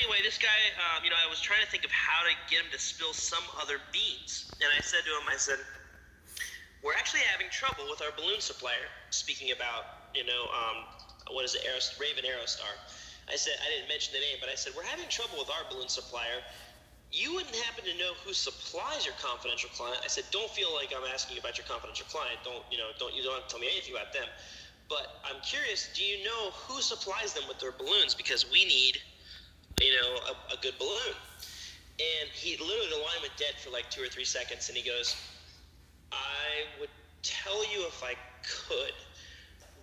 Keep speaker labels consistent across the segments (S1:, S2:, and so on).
S1: anyway, this guy, I was trying to think of how to get him to spill some other beans. And I said to him, we're actually having trouble with our balloon supplier. Speaking about, what is it, Raven Aerostar. I said, I didn't mention the name, but I said, we're having trouble with our balloon supplier. You wouldn't happen to know who supplies your confidential client. I said, don't feel like I'm asking you about your confidential client. You don't have to tell me anything about them. But I'm curious, do you know who supplies them with their balloons? Because we need, a good balloon. And he literally, the line went dead for like 2 or 3 seconds, and he goes, I would tell you if I could,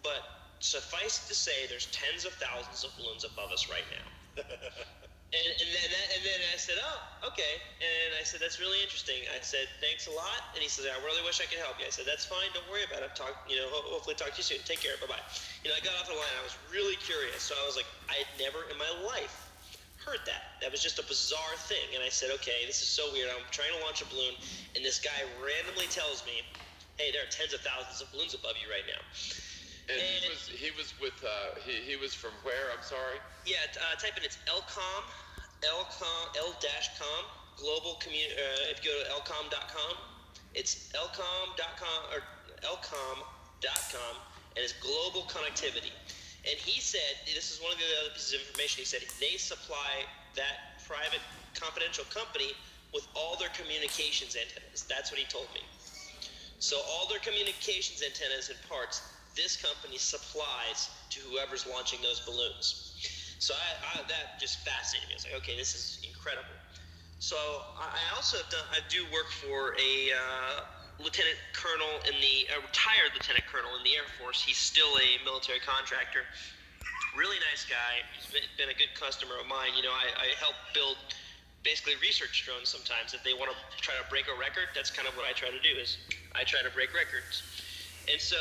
S1: but suffice to say, there's tens of thousands of balloons above us right now. And then I said, oh, okay. And I said, that's really interesting. I said, thanks a lot. And he said, I really wish I could help you. I said, that's fine. Don't worry about it. Hopefully talk to you soon. Take care. Bye-bye. I got off the line. I was really curious. So I was like, I had never in my life heard that. That was just a bizarre thing. And I said, okay, this is so weird. I'm trying to launch a balloon, and this guy randomly tells me, hey, there are tens of thousands of balloons above you right now.
S2: And he was from where? I'm sorry.
S1: Yeah, type in, it's L-com, global community. If you go to lcom.com, it's lcom.com or lcom.com, and it's global connectivity. And he said, this is one of the other pieces of information. He said they supply that private confidential company with all their communications antennas. That's what he told me. So all their communications antennas and parts, this company supplies to whoever's launching those balloons. So that just fascinated me. I was like, okay, this is incredible. So I also do work for a lieutenant colonel retired lieutenant colonel in the Air Force. He's still a military contractor. Really nice guy. He's been a good customer of mine. I help build basically research drones sometimes. If they want to try to break a record, that's kind of what I try to do, is I try to break records. And so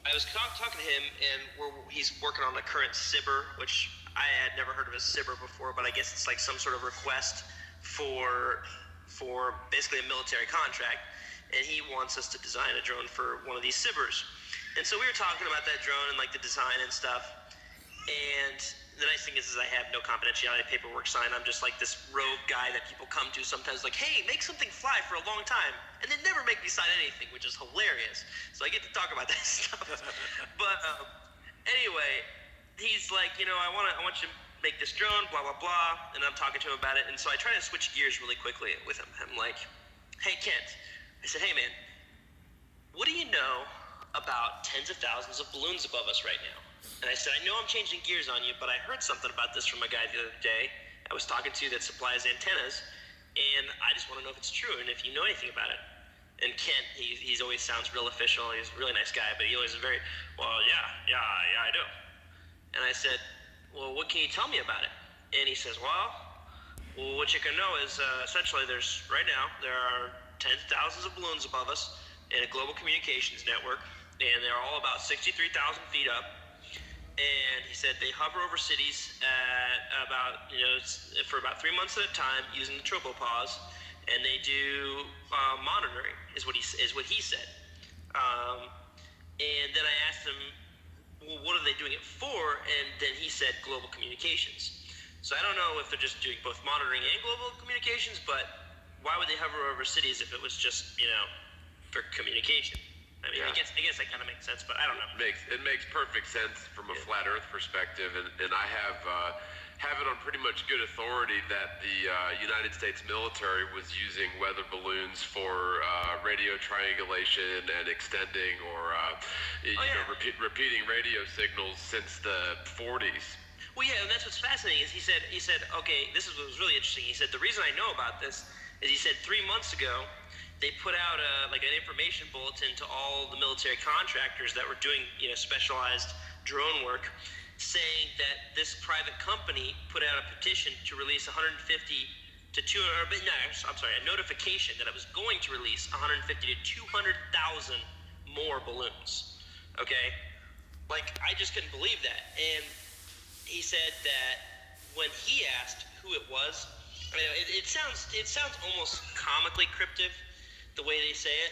S1: I was talking to him, and he's working on the current SBIR, which I had never heard of a SBIR before, but I guess it's like some sort of request for basically a military contract, and he wants us to design a drone for one of these SBIRs. And so we were talking about that drone and like the design and stuff, and the nice thing is I have no confidentiality paperwork signed. I'm just like this rogue guy that people come to sometimes like, hey, make something fly for a long time, and they never make me sign anything, which is hilarious. So I get to talk about that stuff. But anyway, he's like, I want you to make this drone, blah, blah, blah, and I'm talking to him about it. And so I try to switch gears really quickly with him. I'm like, hey, Kent. I said, hey, man, what do you know about tens of thousands of balloons above us right now? And I said, I know I'm changing gears on you, but I heard something about this from a guy the other day I was talking to that supplies antennas, and I just want to know if it's true and if you know anything about it. And Kent, he's always sounds real official. He's a really nice guy, but he always is very, well, yeah, I do. And I said, well, what can you tell me about it? And he says, well, what you can know is essentially there are tens of thousands of balloons above us in a global communications network, and they're all about 63,000 feet up. And he said they hover over cities at for about 3 months at a time using the tropopause, and they do monitoring, is what he said. And then I asked him, well, what are they doing it for? And then he said global communications. So I don't know if they're just doing both monitoring and global communications, but why would they hover over cities if it was just for communication? I mean, yeah. I guess that kind of makes sense, but I don't know.
S2: It makes perfect sense from a flat Earth perspective, and I have it on pretty much good authority that the United States military was using weather balloons for radio triangulation and extending or repeating radio signals since the 40s.
S1: Well, yeah, and that's what's fascinating is he said, okay, this is what was really interesting. He said the reason I know about this is he said 3 months ago they put out an information bulletin to all the military contractors that were doing specialized drone work, saying that this private company put out a petition to release 150 to 200. A notification that it was going to release 150 to 200,000 more balloons. Okay, I just couldn't believe that. And he said that when he asked who it was, it sounds almost comically cryptic the way they say it,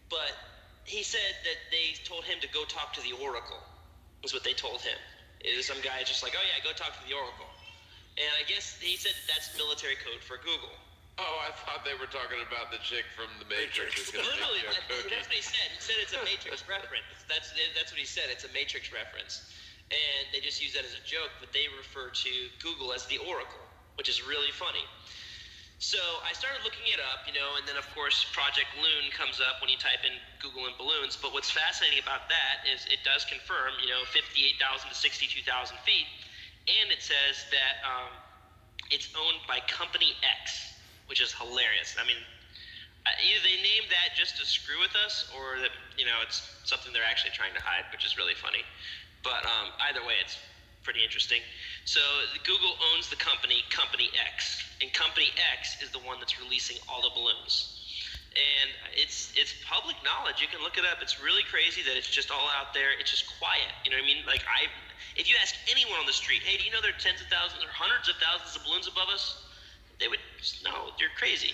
S1: but he said that they told him to go talk to the Oracle, is what they told him. It was some guy just like, oh yeah, go talk to the Oracle. And I guess he said that's military code for Google.
S2: Oh, I thought they were talking about the chick from the Matrix.
S1: Literally, that's what he said. He said it's a Matrix reference. That's what he said. It's a Matrix reference. And they just use that as a joke, but they refer to Google as the Oracle, which is really funny. So I started looking it up, and then of course Project Loon comes up when you type in Google and balloons. But what's fascinating about that is it does confirm, 58,000 to 62,000 feet, and it says that it's owned by Company X, which is hilarious. I mean, either they named that just to screw with us, or that it's something they're actually trying to hide, which is really funny. But either way, it's pretty interesting. So Google owns the company X, and Company X is the one that's releasing all the balloons. And it's public knowledge. You can look it up. It's really crazy that it's just all out there. It's just quiet. You know what I mean? Like if you ask anyone on the street, hey, do you know there are tens of thousands or hundreds of thousands of balloons above us? They would no, you're crazy.